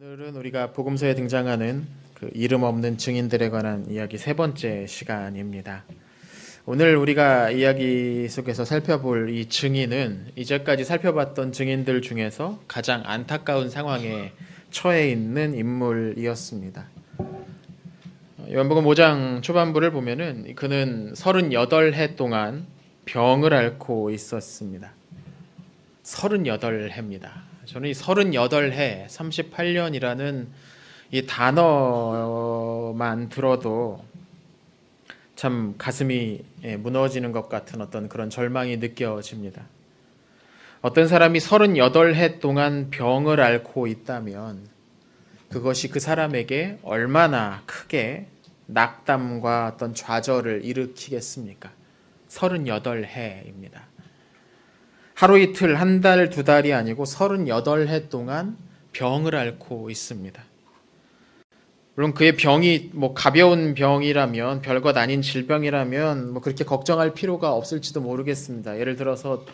오늘은 우리가 복음서에 등장하는 그 이름 없는 증인들에 관한 이야기 세 번째 시간입니다. 오늘 우리가 이야기 속에서 살펴볼 이 증인은 이제까지 살펴봤던 증인들 중에서 가장 안타까운 상황에 처해 있는 인물이었습니다. 요한복음 5장 초반부를 보면은 그는 38해 동안 병을 앓고 있었습니다. 38해입니다. 저는 이 38해, 38년이라는 이 단어만 들어도 참 가슴이 무너지는 것 같은 어떤 그런 절망이 느껴집니다. 어떤 사람이 38해 동안 병을 앓고 있다면 그것이 그 사람에게 얼마나 크게 낙담과 어떤 좌절을 일으키겠습니까? 38해입니다. 하루 이틀, 한 달, 두 달이 아니고 38해 동안 병을 앓고 있습니다. 물론 그의 병이 가벼운 병이라면, 별것 아닌 질병이라면 그렇게 걱정할 필요가 없을지도 모르겠습니다. 예를 들어서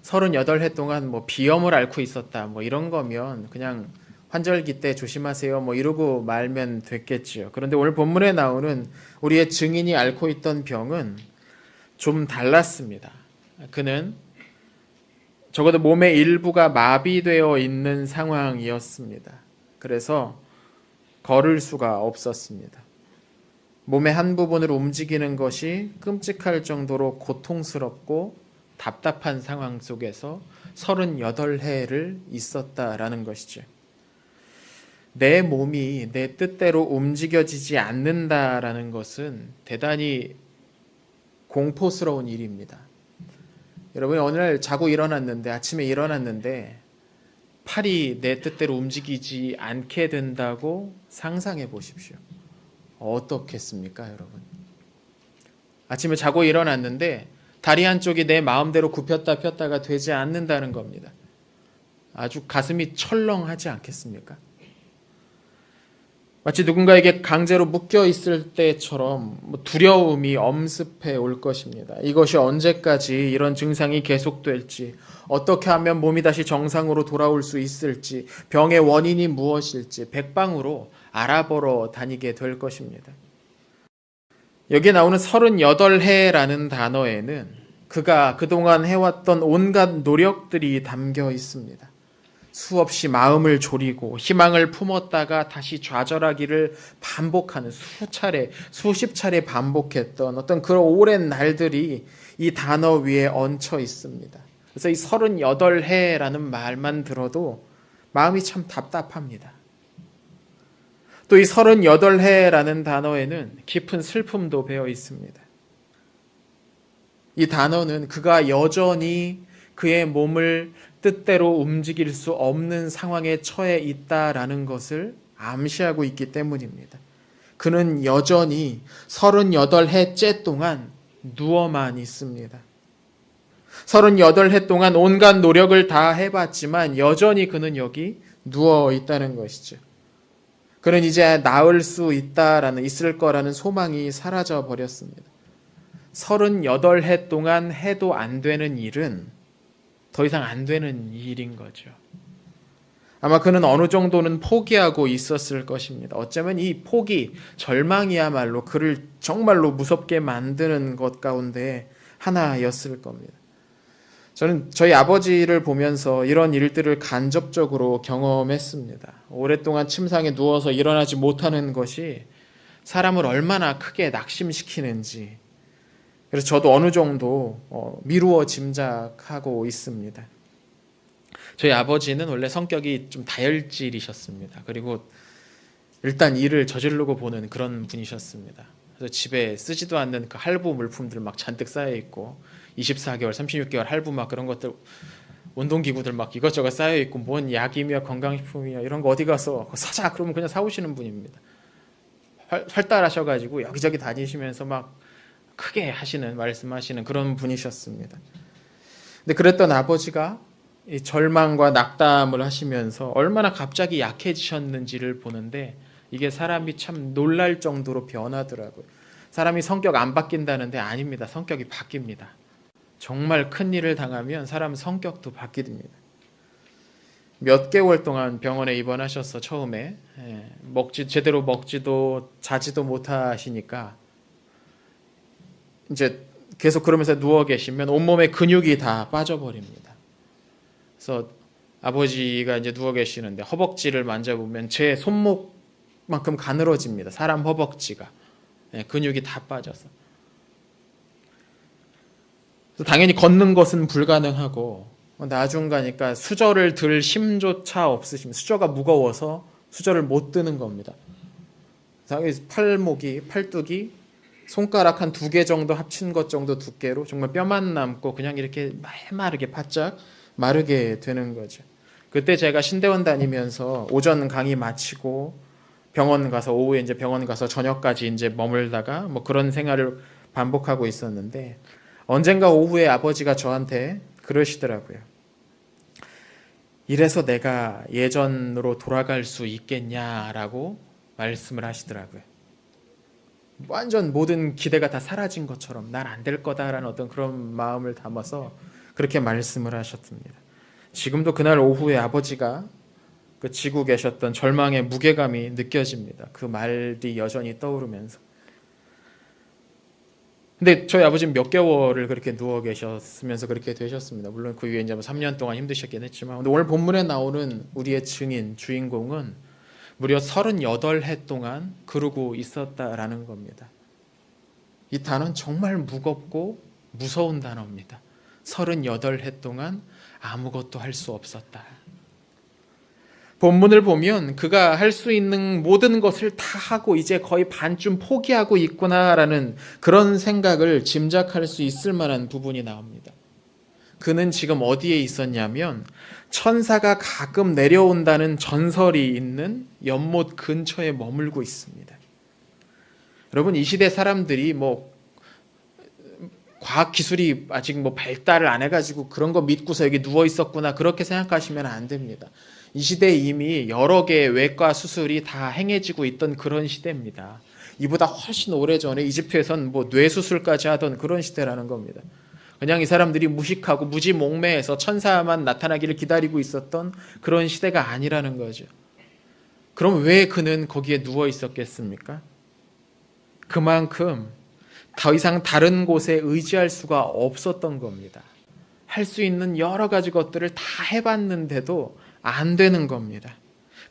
38해 동안 비염을 앓고 있었다, 이런 거면 그냥 환절기 때 조심하세요, 이러고 말면 됐겠지요. 그런데 오늘 본문에 나오는 우리의 증인이 앓고 있던 병은 좀 달랐습니다. 그는 적어도 몸의 일부가 마비되어 있는 상황이었습니다. 그래서 걸을 수가 없었습니다. 몸의 한 부분을 움직이는 것이 끔찍할 정도로 고통스럽고 답답한 상황 속에서 38해를 있었다라는 것이죠. 내 몸이 내 뜻대로 움직여지지 않는다라는 것은 대단히 공포스러운 일입니다. 여러분이 어느 날 자고 일어났는데, 아침에 일어났는데 팔이 내 뜻대로 움직이지 않게 된다고 상상해 보십시오. 어떻겠습니까, 여러분? 아침에 자고 일어났는데 다리 한쪽이 내 마음대로 굽혔다 폈다가 되지 않는다는 겁니다. 아주 가슴이 철렁하지 않겠습니까? 마치 누군가에게 강제로 묶여 있을 때처럼 두려움이 엄습해 올 것입니다. 이것이 언제까지 이런 증상이 계속될지, 어떻게 하면 몸이 다시 정상으로 돌아올 수 있을지, 병의 원인이 무엇일지 백방으로 알아보러 다니게 될 것입니다. 여기에 나오는 38해라는 단어에는 그가 그동안 해왔던 온갖 노력들이 담겨 있습니다. 수없이 마음을 졸이고 희망을 품었다가 다시 좌절하기를 반복하는 수십 차례 반복했던 어떤 그런 오랜 날들이 이 단어 위에 얹혀 있습니다. 그래서 이 38해라는 말만 들어도 마음이 참 답답합니다. 또 이 38해라는 단어에는 깊은 슬픔도 배어 있습니다. 이 단어는 그가 여전히 그의 몸을 뜻대로 움직일 수 없는 상황에 처해 있다라는 것을 암시하고 있기 때문입니다. 그는 여전히 38해째 동안 누워만 있습니다. 38해 동안 온갖 노력을 다 해봤지만 여전히 그는 여기 누워 있다는 것이죠. 그는 이제 나을 수 있을 거라는 소망이 사라져 버렸습니다. 38해 동안 해도 안 되는 일은 더 이상 안 되는 일인 거죠. 아마 그는 어느 정도는 포기하고 있었을 것입니다. 어쩌면 이 포기, 절망이야말로 그를 정말로 무섭게 만드는 것 가운데 하나였을 겁니다. 저는 저희 아버지를 보면서 이런 일들을 간접적으로 경험했습니다. 오랫동안 침상에 누워서 일어나지 못하는 것이 사람을 얼마나 크게 낙심시키는지, 그래서 저도 어느 정도 미루어 짐작하고 있습니다. 저희 아버지는 원래 성격이 좀 다혈질이셨습니다. 그리고 일단 일을 저지르고 보는 그런 분이셨습니다. 그래서 집에 쓰지도 않는 그 할부 물품들 막 잔뜩 쌓여 있고 24개월, 36개월 할부 막 그런 것들, 운동기구들 막 이것저것 쌓여 있고 뭔 약이며 건강식품이며 이런 거 어디 가서 사자 그러면 그냥 사오시는 분입니다. 활달하셔가지고 여기저기 다니시면서 막 크게 말씀하시는 그런 분이셨습니다. 근데 그랬던 아버지가 이 절망과 낙담을 하시면서 얼마나 갑자기 약해지셨는지를 보는데 이게 사람이 참 놀랄 정도로 변하더라고요. 사람이 성격 안 바뀐다는데 아닙니다. 성격이 바뀝니다. 정말 큰 일을 당하면 사람 성격도 바뀝니다. 몇 개월 동안 병원에 입원하셔서 처음에 제대로 먹지도 자지도 못하시니까 이제 계속 그러면서 누워 계시면 온몸에 근육이 다 빠져버립니다. 그래서 아버지가 이제 누워 계시는데 허벅지를 만져보면 제 손목만큼 가늘어집니다. 사람 허벅지가. 근육이 다 빠져서. 당연히 걷는 것은 불가능하고 나중 가니까 수저를 들 힘조차 없으십니다. 수저가 무거워서 수저를 못 드는 겁니다. 팔뚝이 손가락 한 2개 정도 합친 것 정도 두께로 정말 뼈만 남고 그냥 이렇게 마르게 바짝 마르게 되는 거죠. 그때 제가 신대원 다니면서 오전 강의 마치고 병원 가서 오후에 이제 병원 가서 저녁까지 이제 머물다가 뭐 그런 생활을 반복하고 있었는데 언젠가 오후에 아버지가 저한테 그러시더라고요. 이래서 내가 예전으로 돌아갈 수 있겠냐라고 말씀을 하시더라고요. 완전 모든 기대가 다 사라진 것처럼 난 안 될 거다라는 어떤 그런 마음을 담아서 그렇게 말씀을 하셨습니다. 지금도 그날 오후에 아버지가 그 지고 계셨던 절망의 무게감이 느껴집니다. 그 말이 여전히 떠오르면서. 근데 저희 아버지는 몇 개월을 그렇게 누워 계셨으면서 그렇게 되셨습니다. 물론 그 위에 이제 3년 동안 힘드셨긴 했지만, 근데 오늘 본문에 나오는 우리의 주인공은 무려 38해 동안 그러고 있었다라는 겁니다. 이 단어는 정말 무겁고 무서운 단어입니다. 38해 동안 아무것도 할 수 없었다. 본문을 보면 그가 할 수 있는 모든 것을 다 하고 이제 거의 반쯤 포기하고 있구나라는 그런 생각을 짐작할 수 있을 만한 부분이 나옵니다. 그는 지금 어디에 있었냐면 천사가 가끔 내려온다는 전설이 있는 연못 근처에 머물고 있습니다. 여러분, 이 시대 사람들이 과학 기술이 아직 발달을 안 해가지고 그런 거 믿고서 여기 누워 있었구나 그렇게 생각하시면 안 됩니다. 이 시대에 이미 여러 개의 외과 수술이 다 행해지고 있던 그런 시대입니다. 이보다 훨씬 오래전에 이집트에선 뇌 수술까지 하던 그런 시대라는 겁니다. 그냥 이 사람들이 무식하고 무지몽매해서 천사만 나타나기를 기다리고 있었던 그런 시대가 아니라는 거죠. 그럼 왜 그는 거기에 누워 있었겠습니까? 그만큼 더 이상 다른 곳에 의지할 수가 없었던 겁니다. 할 수 있는 여러 가지 것들을 다 해봤는데도 안 되는 겁니다.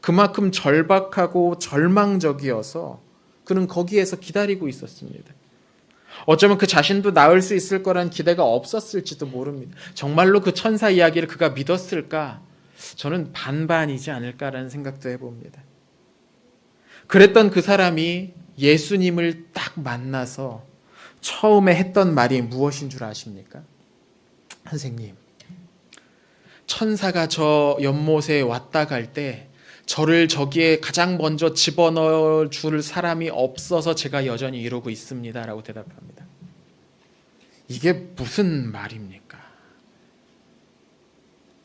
그만큼 절박하고 절망적이어서 그는 거기에서 기다리고 있었습니다. 어쩌면 그 자신도 나을 수 있을 거란 기대가 없었을지도 모릅니다. 정말로 그 천사 이야기를 그가 믿었을까? 저는 반반이지 않을까라는 생각도 해봅니다. 그랬던 그 사람이 예수님을 딱 만나서 처음에 했던 말이 무엇인 줄 아십니까? 선생님, 천사가 저 연못에 왔다 갈 때 저를 저기에 가장 먼저 집어넣어 줄 사람이 없어서 제가 여전히 이러고 있습니다 라고 대답합니다. 이게 무슨 말입니까?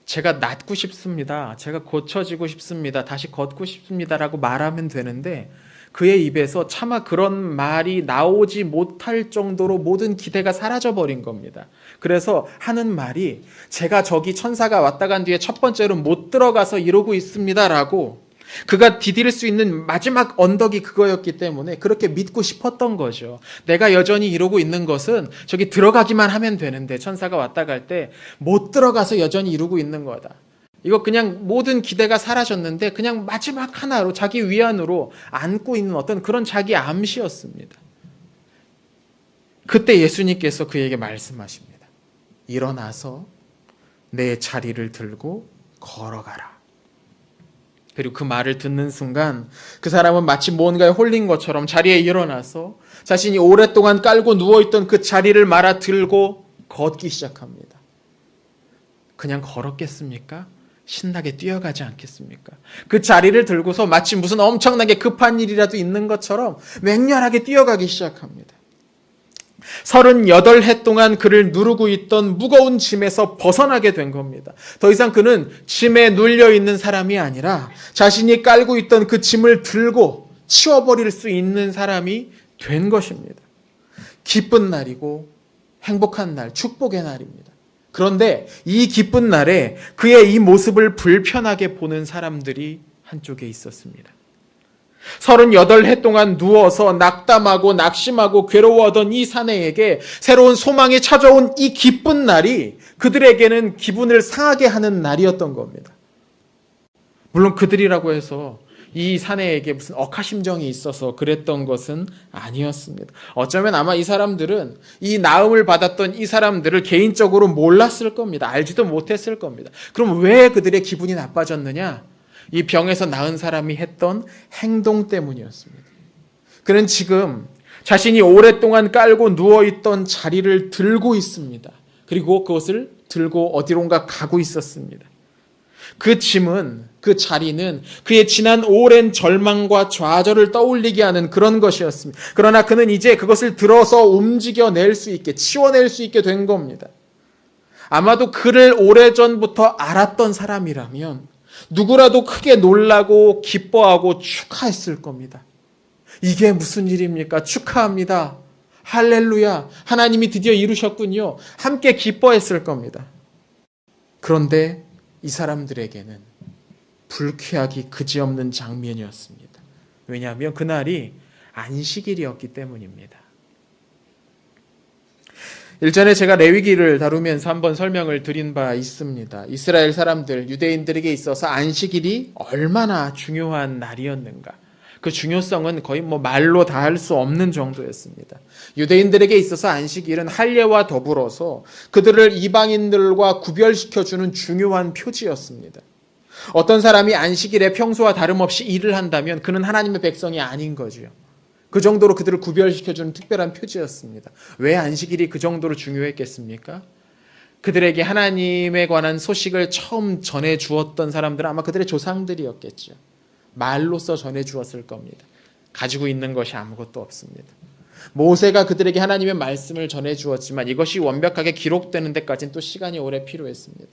제가 낫고 싶습니다. 제가 고쳐지고 싶습니다. 다시 걷고 싶습니다 라고 말하면 되는데 그의 입에서 차마 그런 말이 나오지 못할 정도로 모든 기대가 사라져버린 겁니다. 그래서 하는 말이 제가 저기 천사가 왔다 간 뒤에 첫 번째로 못 들어가서 이러고 있습니다 라고 그가 디딜 수 있는 마지막 언덕이 그거였기 때문에 그렇게 믿고 싶었던 거죠. 내가 여전히 이러고 있는 것은 저기 들어가기만 하면 되는데 천사가 왔다 갈 때 못 들어가서 여전히 이러고 있는 거다. 이거 그냥 모든 기대가 사라졌는데 그냥 마지막 하나로 자기 위안으로 안고 있는 어떤 그런 자기 암시였습니다. 그때 예수님께서 그에게 말씀하십니다. 일어나서 내 자리를 들고 걸어가라. 그리고 그 말을 듣는 순간 그 사람은 마치 뭔가에 홀린 것처럼 자리에 일어나서 자신이 오랫동안 깔고 누워있던 그 자리를 말아 들고 걷기 시작합니다. 그냥 걸었겠습니까? 신나게 뛰어가지 않겠습니까? 그 자리를 들고서 마치 무슨 엄청나게 급한 일이라도 있는 것처럼 맹렬하게 뛰어가기 시작합니다. 38해 동안 그를 누르고 있던 무거운 짐에서 벗어나게 된 겁니다. 더 이상 그는 짐에 눌려 있는 사람이 아니라 자신이 깔고 있던 그 짐을 들고 치워버릴 수 있는 사람이 된 것입니다. 기쁜 날이고 행복한 날, 축복의 날입니다. 그런데 이 기쁜 날에 그의 이 모습을 불편하게 보는 사람들이 한쪽에 있었습니다. 38해 동안 누워서 낙담하고 낙심하고 괴로워하던 이 사내에게 새로운 소망이 찾아온 이 기쁜 날이 그들에게는 기분을 상하게 하는 날이었던 겁니다. 물론 그들이라고 해서 이 사내에게 무슨 억하심정이 있어서 그랬던 것은 아니었습니다. 어쩌면 아마 이 사람들은 이 나음을 받았던 이 사람들을 개인적으로 몰랐을 겁니다. 알지도 못했을 겁니다. 그럼 왜 그들의 기분이 나빠졌느냐? 이 병에서 나은 사람이 했던 행동 때문이었습니다. 그는 지금 자신이 오랫동안 깔고 누워있던 자리를 들고 있습니다. 그리고 그것을 들고 어디론가 가고 있었습니다. 그 짐은, 그 자리는 그의 지난 오랜 절망과 좌절을 떠올리게 하는 그런 것이었습니다. 그러나 그는 이제 그것을 들어서 움직여낼 수 있게, 치워낼 수 있게 된 겁니다. 아마도 그를 오래전부터 알았던 사람이라면 누구라도 크게 놀라고 기뻐하고 축하했을 겁니다. 이게 무슨 일입니까? 축하합니다. 할렐루야. 하나님이 드디어 이루셨군요. 함께 기뻐했을 겁니다. 그런데 이 사람들에게는 불쾌하기 그지없는 장면이었습니다. 왜냐하면 그날이 안식일이었기 때문입니다. 일전에 제가 레위기를 다루면서 한번 설명을 드린 바 있습니다. 이스라엘 사람들, 유대인들에게 있어서 안식일이 얼마나 중요한 날이었는가. 그 중요성은 거의 말로 다 할 수 없는 정도였습니다. 유대인들에게 있어서 안식일은 할례와 더불어서 그들을 이방인들과 구별시켜주는 중요한 표지였습니다. 어떤 사람이 안식일에 평소와 다름없이 일을 한다면 그는 하나님의 백성이 아닌 거죠. 그 정도로 그들을 구별시켜주는 특별한 표지였습니다. 왜 안식일이 그 정도로 중요했겠습니까? 그들에게 하나님에 관한 소식을 처음 전해주었던 사람들은 아마 그들의 조상들이었겠죠. 말로써 전해주었을 겁니다. 가지고 있는 것이 아무것도 없습니다. 모세가 그들에게 하나님의 말씀을 전해주었지만 이것이 완벽하게 기록되는 데까지는 또 시간이 오래 필요했습니다.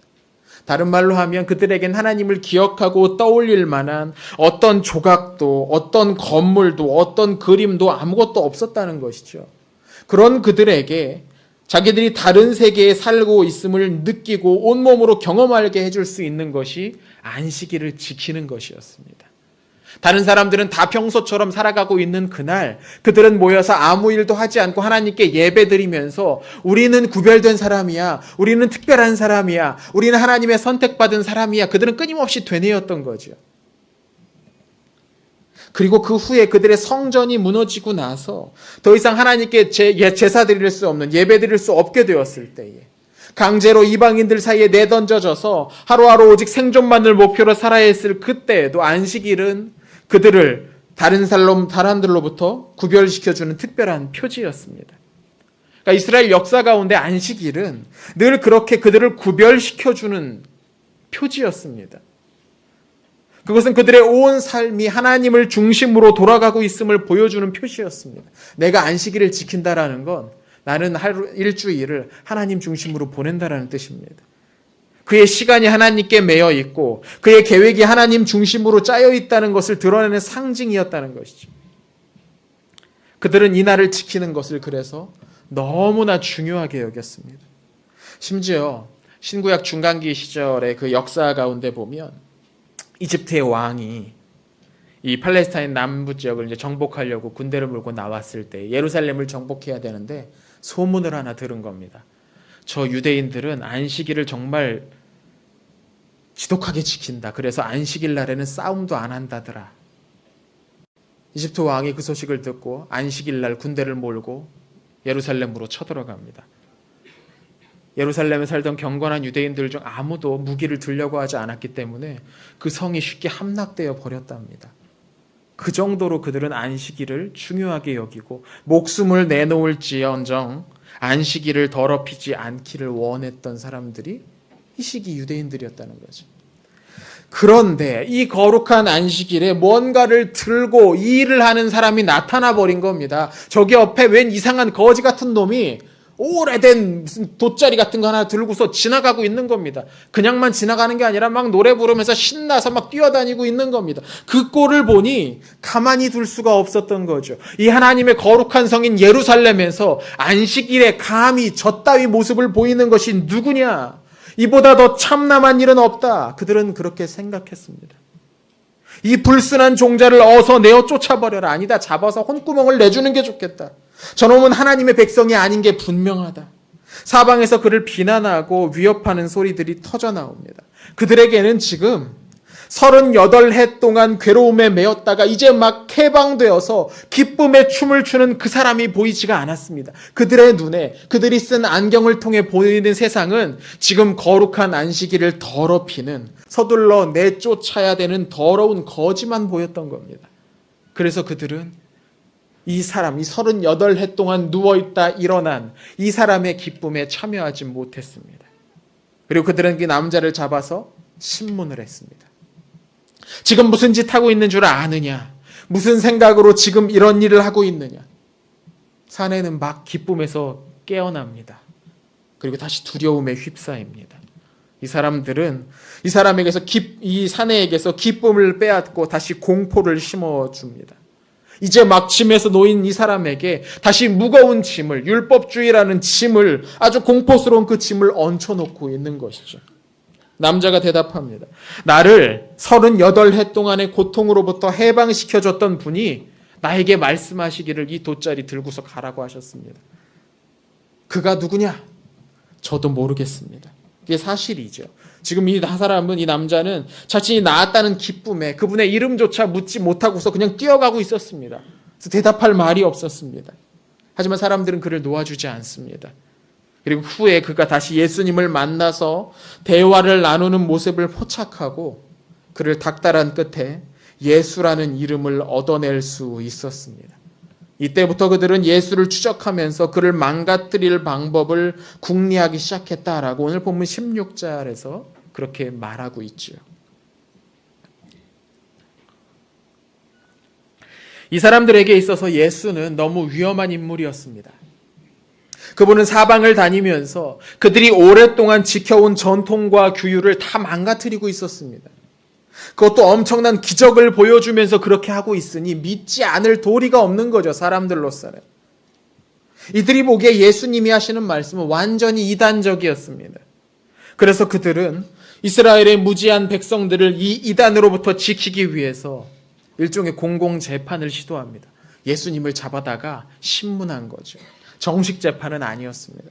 다른 말로 하면 그들에겐 하나님을 기억하고 떠올릴 만한 어떤 조각도, 어떤 건물도, 어떤 그림도 아무것도 없었다는 것이죠. 그런 그들에게 자기들이 다른 세계에 살고 있음을 느끼고 온몸으로 경험하게 해줄 수 있는 것이 안식일을 지키는 것이었습니다. 다른 사람들은 다 평소처럼 살아가고 있는 그날 그들은 모여서 아무 일도 하지 않고 하나님께 예배드리면서 우리는 구별된 사람이야, 우리는 특별한 사람이야, 우리는 하나님의 선택받은 사람이야, 그들은 끊임없이 되뇌었던 거죠. 그리고 그 후에 그들의 성전이 무너지고 나서 더 이상 하나님께 제사 드릴 수 없는, 예배 드릴 수 없게 되었을 때에 강제로 이방인들 사이에 내던져져서 하루하루 오직 생존만을 목표로 살아야 했을 그때에도 안식일은 그들을 다른 사람들로부터 구별시켜주는 특별한 표지였습니다. 그러니까 이스라엘 역사 가운데 안식일은 늘 그렇게 그들을 구별시켜주는 표지였습니다. 그것은 그들의 온 삶이 하나님을 중심으로 돌아가고 있음을 보여주는 표시였습니다. 내가 안식일을 지킨다라는 건 나는 일주일을 하나님 중심으로 보낸다라는 뜻입니다. 그의 시간이 하나님께 매여 있고 그의 계획이 하나님 중심으로 짜여 있다는 것을 드러내는 상징이었다는 것이죠. 그들은 이 날을 지키는 것을 그래서 너무나 중요하게 여겼습니다. 심지어 신구약 중간기 시절의 그 역사 가운데 보면 이집트의 왕이 이 팔레스타인 남부 지역을 이제 정복하려고 군대를 몰고 나왔을 때 예루살렘을 정복해야 되는데 소문을 하나 들은 겁니다. 저 유대인들은 안식일을 정말 지독하게 지킨다. 그래서 안식일 날에는 싸움도 안 한다더라. 이집트 왕이 그 소식을 듣고 안식일 날 군대를 몰고 예루살렘으로 쳐들어갑니다. 예루살렘에 살던 경건한 유대인들 중 아무도 무기를 들려고 하지 않았기 때문에 그 성이 쉽게 함락되어 버렸답니다. 그 정도로 그들은 안식일을 중요하게 여기고 목숨을 내놓을지언정 안식일을 더럽히지 않기를 원했던 사람들이 이 시기 유대인들이었다는 거죠. 그런데 이 거룩한 안식일에 뭔가를 들고 이 일을 하는 사람이 나타나 버린 겁니다. 저기 옆에 웬 이상한 거지 같은 놈이 오래된 무슨 돗자리 같은 거 하나 들고서 지나가고 있는 겁니다. 그냥만 지나가는 게 아니라 막 노래 부르면서 신나서 막 뛰어다니고 있는 겁니다. 그 꼴을 보니 가만히 둘 수가 없었던 거죠. 이 하나님의 거룩한 성인 예루살렘에서 안식일에 감히 저 따위 모습을 보이는 것이 누구냐? 이보다 더 참남한 일은 없다. 그들은 그렇게 생각했습니다. 이 불순한 종자를 어서 내어 쫓아버려라. 아니다. 잡아서 혼구멍을 내주는 게 좋겠다. 저놈은 하나님의 백성이 아닌 게 분명하다. 사방에서 그를 비난하고 위협하는 소리들이 터져 나옵니다. 그들에게는 지금 38해 동안 괴로움에 매였다가 이제 막 해방되어서 기쁨의 춤을 추는 그 사람이 보이지가 않았습니다. 그들의 눈에 그들이 쓴 안경을 통해 보이는 세상은 지금 거룩한 안식일을 더럽히는, 서둘러 내쫓아야 되는 더러운 거지만 보였던 겁니다. 그래서 그들은 이 사람, 이 38해 동안 누워있다 일어난 이 사람의 기쁨에 참여하지 못했습니다. 그리고 그들은 그 남자를 잡아서 신문을 했습니다. 지금 무슨 짓 하고 있는 줄 아느냐? 무슨 생각으로 지금 이런 일을 하고 있느냐? 사내는 막 기쁨에서 깨어납니다. 그리고 다시 두려움에 휩싸입니다. 이 사람들은 이 사람에게서 이 사내에게서 기쁨을 빼앗고 다시 공포를 심어줍니다. 이제 막 짐에서 놓인 이 사람에게 다시 무거운 짐을, 율법주의라는 짐을, 아주 공포스러운 그 짐을 얹혀놓고 있는 것이죠. 남자가 대답합니다. 나를 38해 동안의 고통으로부터 해방시켜줬던 분이 나에게 말씀하시기를 이 돗자리 들고서 가라고 하셨습니다. 그가 누구냐? 저도 모르겠습니다. 이게 사실이죠. 지금 이 사람은, 이 남자는 자신이 나았다는 기쁨에 그분의 이름조차 묻지 못하고서 그냥 뛰어가고 있었습니다. 그래서 대답할 말이 없었습니다. 하지만 사람들은 그를 놓아주지 않습니다. 그리고 후에 그가 다시 예수님을 만나서 대화를 나누는 모습을 포착하고 그를 닥달한 끝에 예수라는 이름을 얻어낼 수 있었습니다. 이때부터 그들은 예수를 추적하면서 그를 망가뜨릴 방법을 궁리하기 시작했다라고 오늘 본문 16절에서 그렇게 말하고 있죠. 이 사람들에게 있어서 예수는 너무 위험한 인물이었습니다. 그분은 사방을 다니면서 그들이 오랫동안 지켜온 전통과 규율을 다 망가뜨리고 있었습니다. 그것도 엄청난 기적을 보여주면서 그렇게 하고 있으니 믿지 않을 도리가 없는 거죠, 사람들로서는. 이들이 보기에 예수님이 하시는 말씀은 완전히 이단적이었습니다. 그래서 그들은 이스라엘의 무지한 백성들을 이 이단으로부터 지키기 위해서 일종의 공공재판을 시도합니다. 예수님을 잡아다가 신문한 거죠. 정식 재판은 아니었습니다.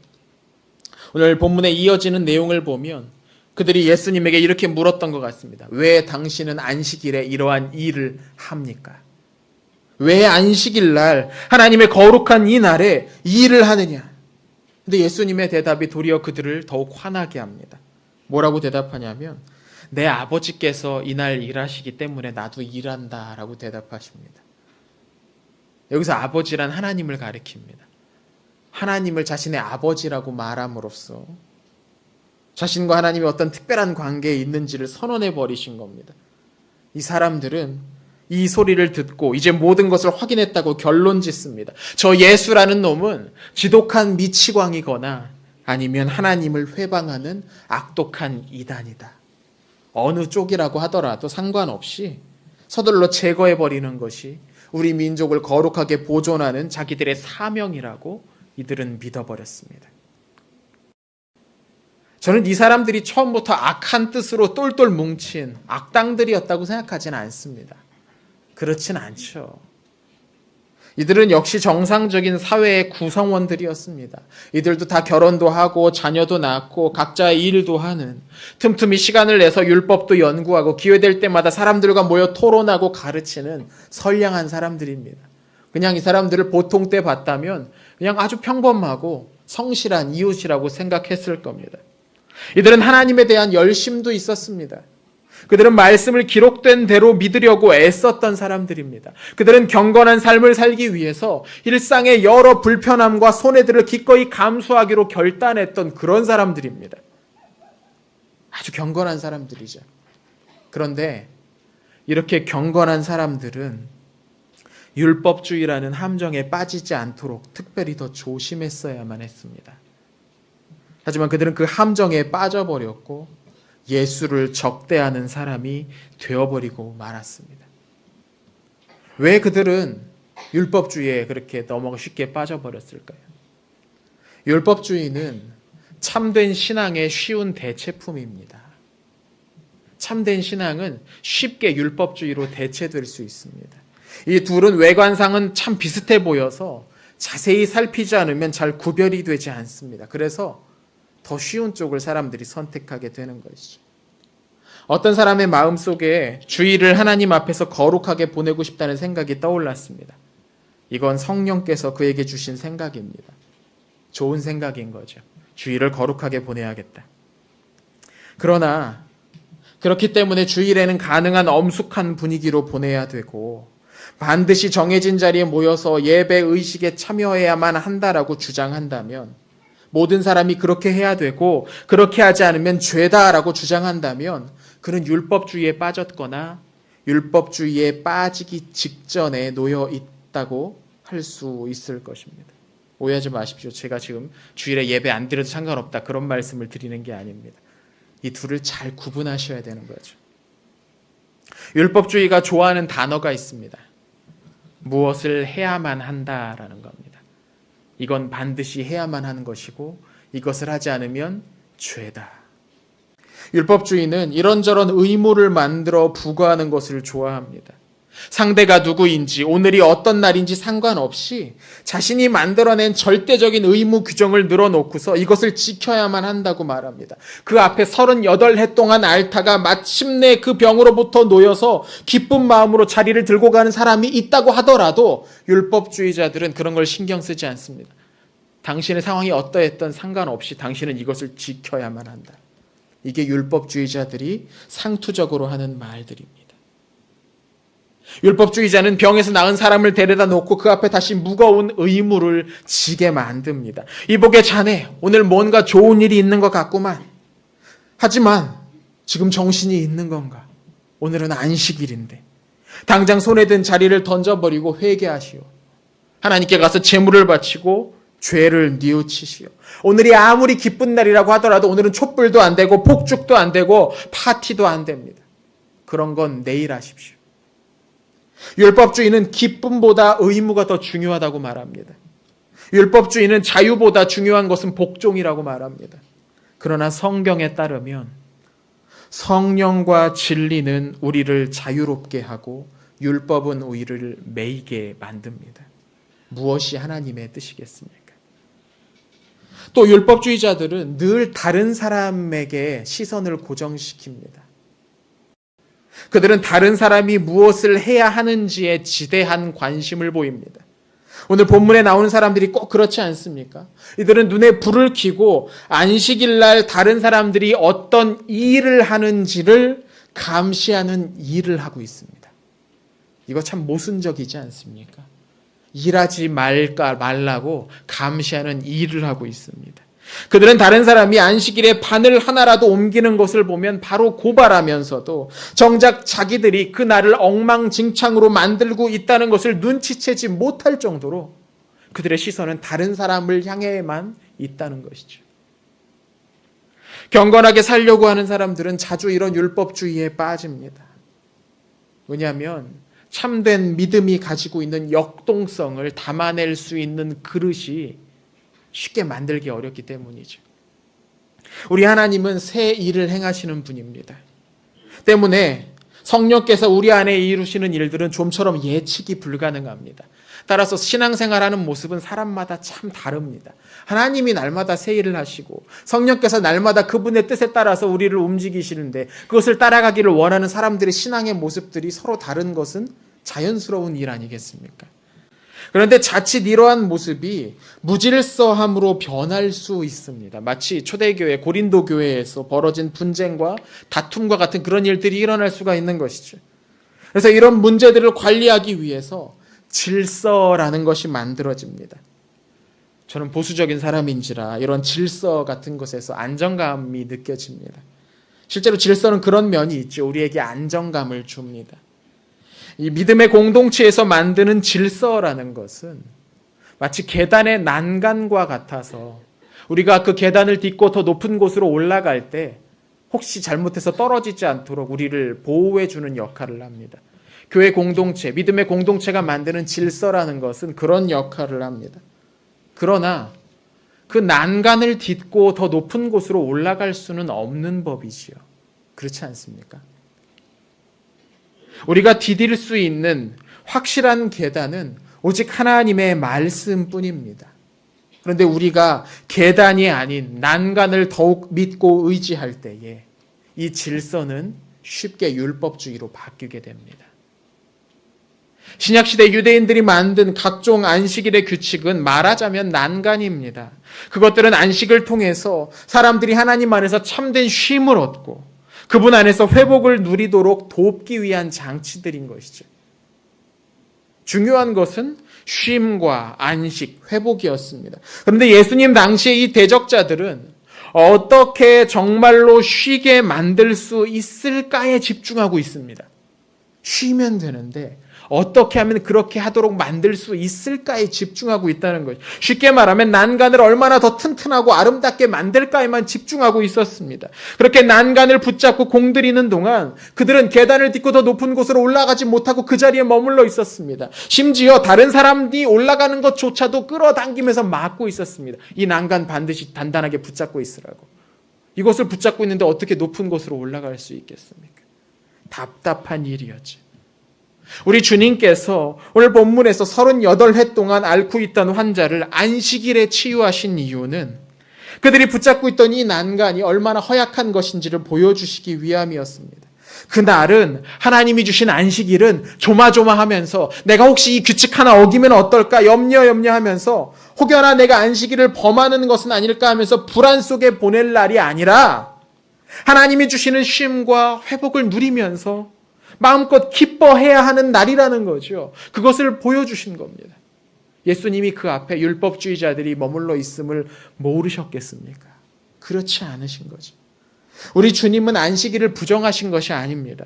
오늘 본문에 이어지는 내용을 보면 그들이 예수님에게 이렇게 물었던 것 같습니다. 왜 당신은 안식일에 이러한 일을 합니까? 왜 안식일 날, 하나님의 거룩한 이 날에 이 일을 하느냐? 근데 예수님의 대답이 도리어 그들을 더욱 화나게 합니다. 뭐라고 대답하냐면 내 아버지께서 이날 일하시기 때문에 나도 일한다라고 대답하십니다. 여기서 아버지란 하나님을 가리킵니다. 하나님을 자신의 아버지라고 말함으로써 자신과 하나님이 어떤 특별한 관계에 있는지를 선언해 버리신 겁니다. 이 사람들은 이 소리를 듣고 이제 모든 것을 확인했다고 결론 짓습니다. 저 예수라는 놈은 지독한 미치광이거나 아니면 하나님을 회방하는 악독한 이단이다. 어느 쪽이라고 하더라도 상관없이 서둘러 제거해 버리는 것이 우리 민족을 거룩하게 보존하는 자기들의 사명이라고 이들은 믿어버렸습니다. 저는 이 사람들이 처음부터 악한 뜻으로 똘똘 뭉친 악당들이었다고 생각하지는 않습니다. 그렇진 않죠. 이들은 역시 정상적인 사회의 구성원들이었습니다. 이들도 다 결혼도 하고 자녀도 낳고 각자의 일도 하는, 틈틈이 시간을 내서 율법도 연구하고 기회될 때마다 사람들과 모여 토론하고 가르치는 선량한 사람들입니다. 그냥 이 사람들을 보통 때 봤다면 그냥 아주 평범하고 성실한 이웃이라고 생각했을 겁니다. 이들은 하나님에 대한 열심도 있었습니다. 그들은 말씀을 기록된 대로 믿으려고 애썼던 사람들입니다. 그들은 경건한 삶을 살기 위해서 일상의 여러 불편함과 손해들을 기꺼이 감수하기로 결단했던 그런 사람들입니다. 아주 경건한 사람들이죠. 그런데 이렇게 경건한 사람들은 율법주의라는 함정에 빠지지 않도록 특별히 더 조심했어야만 했습니다. 하지만 그들은 그 함정에 빠져버렸고 예수를 적대하는 사람이 되어버리고 말았습니다. 왜 그들은 율법주의에 그렇게 너무 쉽게 빠져버렸을까요? 율법주의는 참된 신앙의 쉬운 대체품입니다. 참된 신앙은 쉽게 율법주의로 대체될 수 있습니다. 이 둘은 외관상은 참 비슷해 보여서 자세히 살피지 않으면 잘 구별이 되지 않습니다. 그래서 더 쉬운 쪽을 사람들이 선택하게 되는 것이죠. 어떤 사람의 마음속에 주일을 하나님 앞에서 거룩하게 보내고 싶다는 생각이 떠올랐습니다. 이건 성령께서 그에게 주신 생각입니다. 좋은 생각인 거죠. 주일을 거룩하게 보내야겠다. 그러나 그렇기 때문에 주일에는 가능한 엄숙한 분위기로 보내야 되고 반드시 정해진 자리에 모여서 예배 의식에 참여해야만 한다라고 주장한다면, 모든 사람이 그렇게 해야 되고 그렇게 하지 않으면 죄다라고 주장한다면 그는 율법주의에 빠졌거나 율법주의에 빠지기 직전에 놓여 있다고 할 수 있을 것입니다. 오해하지 마십시오. 제가 지금 주일에 예배 안 드려도 상관없다 그런 말씀을 드리는 게 아닙니다. 이 둘을 잘 구분하셔야 되는 거죠. 율법주의가 좋아하는 단어가 있습니다. 무엇을 해야만 한다라는 겁니다. 이건 반드시 해야만 하는 것이고 이것을 하지 않으면 죄다. 율법주의는 이런저런 의무를 만들어 부과하는 것을 좋아합니다. 상대가 누구인지, 오늘이 어떤 날인지 상관없이 자신이 만들어낸 절대적인 의무 규정을 늘어놓고서 이것을 지켜야만 한다고 말합니다. 그 앞에 38해 동안 앓다가 마침내 그 병으로부터 놓여서 기쁜 마음으로 자리를 들고 가는 사람이 있다고 하더라도 율법주의자들은 그런 걸 신경 쓰지 않습니다. 당신의 상황이 어떠했든 상관없이 당신은 이것을 지켜야만 한다. 이게 율법주의자들이 상투적으로 하는 말들입니다. 율법주의자는 병에서 나은 사람을 데려다 놓고 그 앞에 다시 무거운 의무를 지게 만듭니다. 이보게 자네, 오늘 뭔가 좋은 일이 있는 것 같구만. 하지만 지금 정신이 있는 건가? 오늘은 안식일인데. 당장 손에 든 자리를 던져버리고 회개하시오. 하나님께 가서 제물을 바치고 죄를 뉘우치시오. 오늘이 아무리 기쁜 날이라고 하더라도 오늘은 촛불도 안 되고 폭죽도 안 되고 파티도 안 됩니다. 그런 건 내일 하십시오. 율법주의는 기쁨보다 의무가 더 중요하다고 말합니다. 율법주의는 자유보다 중요한 것은 복종이라고 말합니다. 그러나 성경에 따르면 성령과 진리는 우리를 자유롭게 하고 율법은 우리를 매이게 만듭니다. 무엇이 하나님의 뜻이겠습니까? 또 율법주의자들은 늘 다른 사람에게 시선을 고정시킵니다. 그들은 다른 사람이 무엇을 해야 하는지에 지대한 관심을 보입니다. 오늘 본문에 나오는 사람들이 꼭 그렇지 않습니까? 이들은 눈에 불을 켜고 안식일날 다른 사람들이 어떤 일을 하는지를 감시하는 일을 하고 있습니다. 이거 참 모순적이지 않습니까? 일하지 말라고 감시하는 일을 하고 있습니다. 그들은 다른 사람이 안식일에 바늘 하나라도 옮기는 것을 보면 바로 고발하면서도 정작 자기들이 그 날을 엉망진창으로 만들고 있다는 것을 눈치채지 못할 정도로 그들의 시선은 다른 사람을 향해만 있다는 것이죠. 경건하게 살려고 하는 사람들은 자주 이런 율법주의에 빠집니다. 왜냐하면 참된 믿음이 가지고 있는 역동성을 담아낼 수 있는 그릇이 쉽게 만들기 어렵기 때문이죠. 우리 하나님은 새 일을 행하시는 분입니다. 때문에 성령께서 우리 안에 이루시는 일들은 좀처럼 예측이 불가능합니다. 따라서 신앙생활하는 모습은 사람마다 참 다릅니다. 하나님이 날마다 새 일을 하시고 성령께서 날마다 그분의 뜻에 따라서 우리를 움직이시는데 그것을 따라가기를 원하는 사람들의 신앙의 모습들이 서로 다른 것은 자연스러운 일 아니겠습니까? 그런데 자칫 이러한 모습이 무질서함으로 변할 수 있습니다. 마치 초대교회 고린도 교회에서 벌어진 분쟁과 다툼과 같은 그런 일들이 일어날 수가 있는 것이죠. 그래서 이런 문제들을 관리하기 위해서 질서라는 것이 만들어집니다. 저는 보수적인 사람인지라 이런 질서 같은 것에서 안정감이 느껴집니다. 실제로 질서는 그런 면이 있죠. 우리에게 안정감을 줍니다. 이 믿음의 공동체에서 만드는 질서라는 것은 마치 계단의 난간과 같아서 우리가 그 계단을 딛고 더 높은 곳으로 올라갈 때 혹시 잘못해서 떨어지지 않도록 우리를 보호해 주는 역할을 합니다. 교회 공동체, 믿음의 공동체가 만드는 질서라는 것은 그런 역할을 합니다. 그러나 그 난간을 딛고 더 높은 곳으로 올라갈 수는 없는 법이지요. 그렇지 않습니까? 우리가 디딜 수 있는 확실한 계단은 오직 하나님의 말씀뿐입니다. 그런데 우리가 계단이 아닌 난간을 더욱 믿고 의지할 때에 이 질서는 쉽게 율법주의로 바뀌게 됩니다. 신약시대 유대인들이 만든 각종 안식일의 규칙은 말하자면 난간입니다. 그것들은 안식을 통해서 사람들이 하나님 안에서 참된 쉼을 얻고 그분 안에서 회복을 누리도록 돕기 위한 장치들인 것이죠. 중요한 것은 쉼과 안식, 회복이었습니다. 그런데 예수님 당시에 이 대적자들은 어떻게 정말로 쉬게 만들 수 있을까에 집중하고 있습니다. 쉬면 되는데 어떻게 하면 그렇게 하도록 만들 수 있을까에 집중하고 있다는 거죠. 쉽게 말하면 난간을 얼마나 더 튼튼하고 아름답게 만들까에만 집중하고 있었습니다. 그렇게 난간을 붙잡고 공들이는 동안 그들은 계단을 딛고 더 높은 곳으로 올라가지 못하고 그 자리에 머물러 있었습니다. 심지어 다른 사람이 올라가는 것조차도 끌어당기면서 막고 있었습니다. 이 난간 반드시 단단하게 붙잡고 있으라고. 이것을 붙잡고 있는데 어떻게 높은 곳으로 올라갈 수 있겠습니까? 답답한 일이었죠. 우리 주님께서 오늘 본문에서 38회 동안 앓고 있던 환자를 안식일에 치유하신 이유는 그들이 붙잡고 있던 이 난간이 얼마나 허약한 것인지를 보여주시기 위함이었습니다. 그날은 하나님이 주신 안식일은 조마조마하면서 내가 혹시 이 규칙 하나 어기면 어떨까 염려하면서 혹여나 내가 안식일을 범하는 것은 아닐까 하면서 불안 속에 보낼 날이 아니라 하나님이 주시는 쉼과 회복을 누리면서 마음껏 기뻐해야 하는 날이라는 거죠. 그것을 보여주신 겁니다. 예수님이 그 앞에 율법주의자들이 머물러 있음을 모르셨겠습니까? 그렇지 않으신 거죠. 우리 주님은 안식일을 부정하신 것이 아닙니다.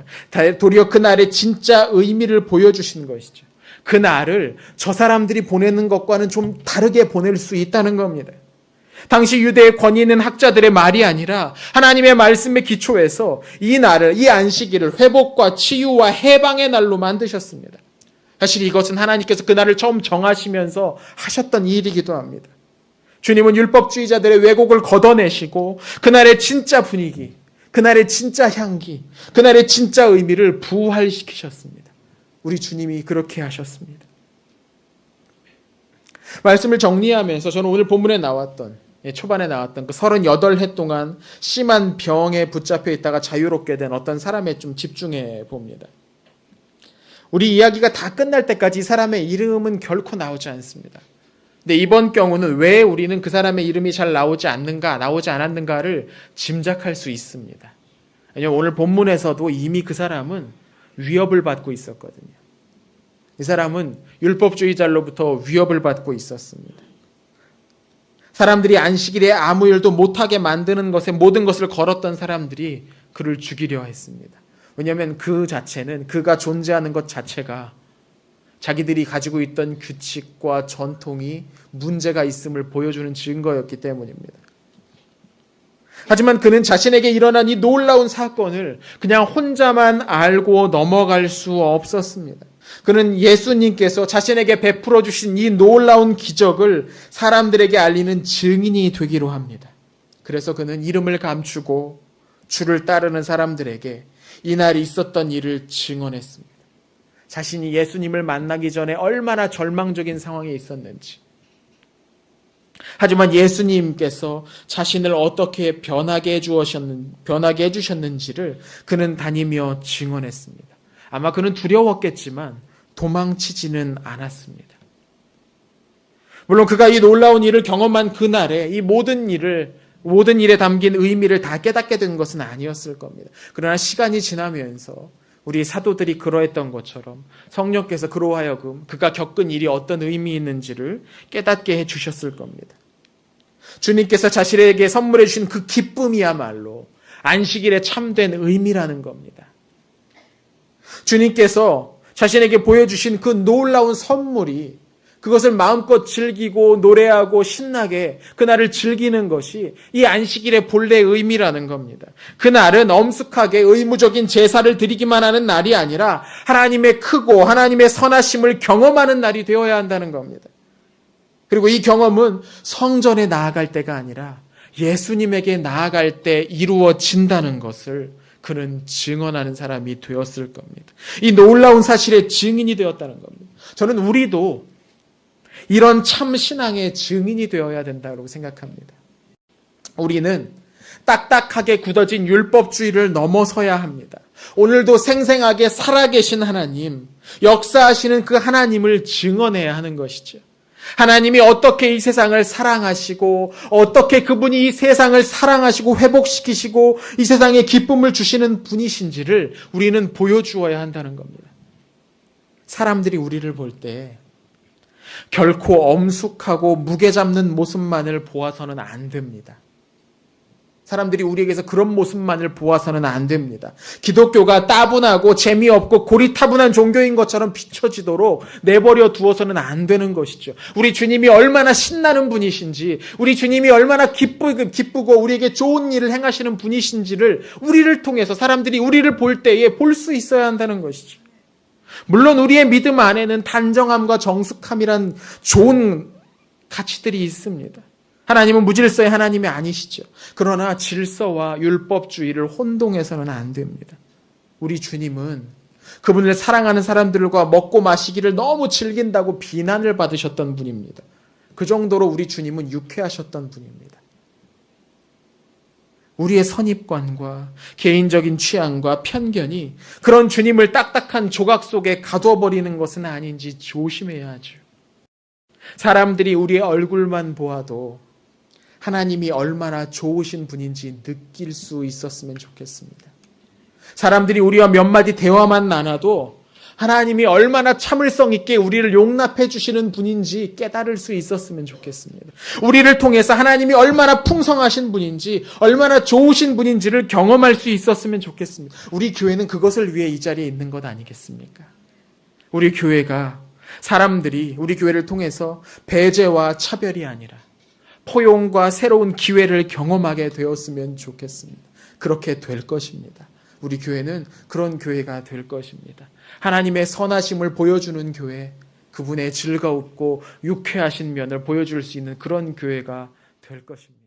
도리어 그날의 진짜 의미를 보여주신 것이죠. 그날을 저 사람들이 보내는 것과는 좀 다르게 보낼 수 있다는 겁니다. 당시 유대의 권위 있는 학자들의 말이 아니라 하나님의 말씀의 기초에서 이 날을, 이 안식일을 회복과 치유와 해방의 날로 만드셨습니다. 사실 이것은 하나님께서 그 날을 처음 정하시면서 하셨던 일이기도 합니다. 주님은 율법주의자들의 왜곡을 걷어내시고 그날의 진짜 분위기, 그날의 진짜 향기, 그날의 진짜 의미를 부활시키셨습니다. 우리 주님이 그렇게 하셨습니다. 말씀을 정리하면서 저는 오늘 본문에 나왔던 초반에 나왔던 그 38회 동안 심한 병에 붙잡혀 있다가 자유롭게 된 어떤 사람에 좀 집중해 봅니다. 우리 이야기가 다 끝날 때까지 이 사람의 이름은 결코 나오지 않습니다. 근데 이번 경우는 왜 우리는 그 사람의 이름이 잘 나오지 않았는가를 짐작할 수 있습니다. 왜냐하면 오늘 본문에서도 이미 그 사람은 위협을 받고 있었거든요. 이 사람은 율법주의자로부터 위협을 받고 있었습니다. 사람들이 안식일에 아무 일도 못하게 만드는 것에 모든 것을 걸었던 사람들이 그를 죽이려 했습니다. 왜냐하면 그 자체는, 그가 존재하는 것 자체가 자기들이 가지고 있던 규칙과 전통이 문제가 있음을 보여주는 증거였기 때문입니다. 하지만 그는 자신에게 일어난 이 놀라운 사건을 그냥 혼자만 알고 넘어갈 수 없었습니다. 그는 예수님께서 자신에게 베풀어 주신 이 놀라운 기적을 사람들에게 알리는 증인이 되기로 합니다. 그래서 그는 이름을 감추고 주를 따르는 사람들에게 이날 있었던 일을 증언했습니다. 자신이 예수님을 만나기 전에 얼마나 절망적인 상황에 있었는지. 하지만 예수님께서 자신을 어떻게 변하게 해주셨는지를 그는 다니며 증언했습니다. 아마 그는 두려웠겠지만 도망치지는 않았습니다. 물론 그가 이 놀라운 일을 경험한 그날에 이 모든 일에 담긴 의미를 다 깨닫게 된 것은 아니었을 겁니다. 그러나 시간이 지나면서 우리 사도들이 그러했던 것처럼 성령께서 그로 하여금 그가 겪은 일이 어떤 의미 있는지를 깨닫게 해주셨을 겁니다. 주님께서 자신에게 선물해 주신 그 기쁨이야말로 안식일의 참된 의미라는 겁니다. 주님께서 자신에게 보여주신 그 놀라운 선물이 그것을 마음껏 즐기고 노래하고 신나게 그날을 즐기는 것이 이 안식일의 본래 의미라는 겁니다. 그날은 엄숙하게 의무적인 제사를 드리기만 하는 날이 아니라 하나님의 크고 하나님의 선하심을 경험하는 날이 되어야 한다는 겁니다. 그리고 이 경험은 성전에 나아갈 때가 아니라 예수님에게 나아갈 때 이루어진다는 것을 그는 증언하는 사람이 되었을 겁니다. 이 놀라운 사실의 증인이 되었다는 겁니다. 저는 우리도 이런 참 신앙의 증인이 되어야 된다고 생각합니다. 우리는 딱딱하게 굳어진 율법주의를 넘어서야 합니다. 오늘도 생생하게 살아계신 하나님, 역사하시는 그 하나님을 증언해야 하는 것이죠. 하나님이 어떻게 이 세상을 사랑하시고 어떻게 그분이 이 세상을 사랑하시고 회복시키시고 이 세상에 기쁨을 주시는 분이신지를 우리는 보여주어야 한다는 겁니다. 사람들이 우리를 볼 때 결코 엄숙하고 무게 잡는 모습만을 보아서는 안 됩니다. 사람들이 우리에게서 그런 모습만을 보아서는 안 됩니다. 기독교가 따분하고 재미없고 고리타분한 종교인 것처럼 비춰지도록 내버려 두어서는 안 되는 것이죠. 우리 주님이 얼마나 신나는 분이신지, 우리 주님이 얼마나 기쁘고 우리에게 좋은 일을 행하시는 분이신지를 우리를 통해서 사람들이 우리를 볼 때에 볼 수 있어야 한다는 것이죠. 물론 우리의 믿음 안에는 단정함과 정숙함이란 좋은 가치들이 있습니다. 하나님은 무질서의 하나님이 아니시죠. 그러나 질서와 율법주의를 혼동해서는 안 됩니다. 우리 주님은 그분을 사랑하는 사람들과 먹고 마시기를 너무 즐긴다고 비난을 받으셨던 분입니다. 그 정도로 우리 주님은 유쾌하셨던 분입니다. 우리의 선입관과 개인적인 취향과 편견이 그런 주님을 딱딱한 조각 속에 가둬버리는 것은 아닌지 조심해야 하죠. 사람들이 우리의 얼굴만 보아도 하나님이 얼마나 좋으신 분인지 느낄 수 있었으면 좋겠습니다. 사람들이 우리와 몇 마디 대화만 나눠도 하나님이 얼마나 참을성 있게 우리를 용납해 주시는 분인지 깨달을 수 있었으면 좋겠습니다. 우리를 통해서 하나님이 얼마나 풍성하신 분인지, 얼마나 좋으신 분인지를 경험할 수 있었으면 좋겠습니다. 우리 교회는 그것을 위해 이 자리에 있는 것 아니겠습니까? 우리 교회가 사람들이 우리 교회를 통해서 배제와 차별이 아니라 포용과 새로운 기회를 경험하게 되었으면 좋겠습니다. 그렇게 될 것입니다. 우리 교회는 그런 교회가 될 것입니다. 하나님의 선하심을 보여주는 교회, 그분의 즐겁고 유쾌하신 면을 보여줄 수 있는 그런 교회가 될 것입니다.